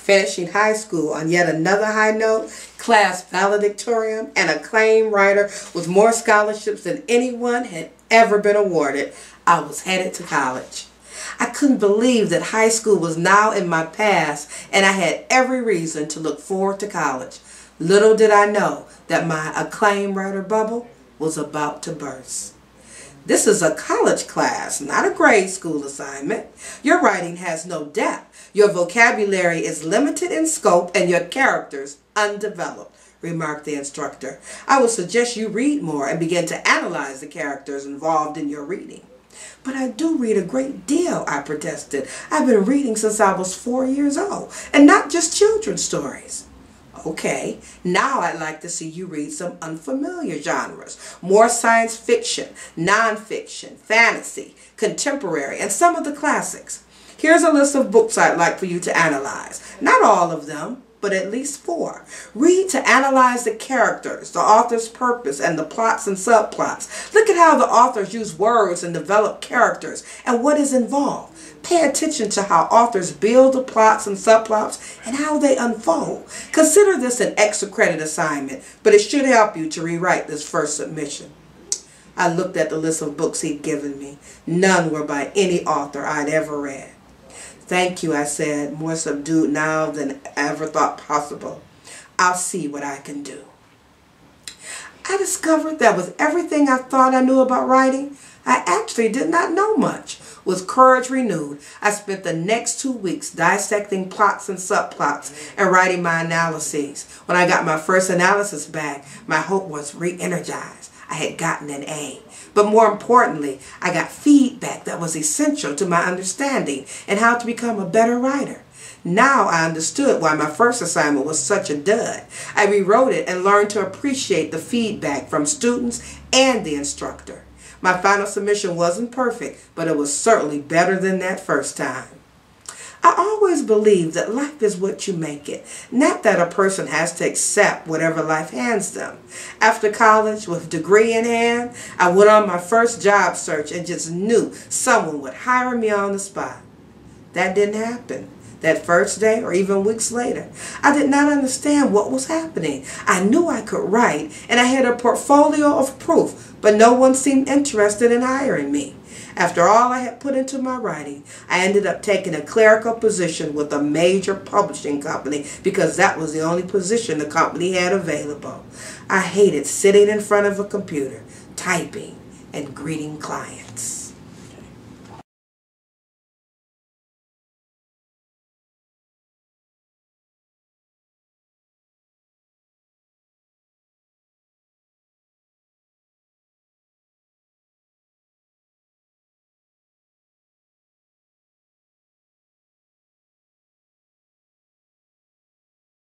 finishing high school on yet another high note, class valedictorian, and acclaimed writer with more scholarships than anyone had ever been awarded, I was headed to college. I couldn't believe that high school was now in my past, and I had every reason to look forward to college. Little did I know that my acclaimed writer bubble was about to burst. This is a college class, not a grade school assignment. Your writing has no depth. Your vocabulary is limited in scope and your characters undeveloped, remarked the instructor. I would suggest you read more and begin to analyze the characters involved in your reading. But I do read a great deal, I protested. I've been reading since I was 4 years old, and not just children's stories. Okay, now I'd like to see you read some unfamiliar genres, more science fiction, nonfiction, fantasy, contemporary, and some of the classics. Here's a list of books I'd like for you to analyze. Not all of them, but at least 4. Read to analyze the characters, the author's purpose, and the plots and subplots. Look at how the authors use words and develop characters and what is involved. Pay attention to how authors build the plots and subplots and how they unfold. Consider this an extra credit assignment, but it should help you to rewrite this first submission. I looked at the list of books he'd given me. None were by any author I'd ever read. Thank you, I said, more subdued now than I ever thought possible. I'll see what I can do. I discovered that with everything I thought I knew about writing, I actually did not know much. With courage renewed, I spent the next 2 weeks dissecting plots and subplots and writing my analyses. When I got my first analysis back, my hope was re-energized. I had gotten an A. But more importantly, I got feedback that was essential to my understanding and how to become a better writer. Now I understood why my first assignment was such a dud. I rewrote it and learned to appreciate the feedback from students and the instructor. My final submission wasn't perfect, but it was certainly better than that first time. I always believe that life is what you make it, not that a person has to accept whatever life hands them. After college, with a degree in hand, I went on my first job search and just knew someone would hire me on the spot. That didn't happen that first day or even weeks later. I did not understand what was happening. I knew I could write and I had a portfolio of proof, but no one seemed interested in hiring me. After all I had put into my writing, I ended up taking a clerical position with a major publishing company because that was the only position the company had available. I hated sitting in front of a computer, typing, and greeting clients.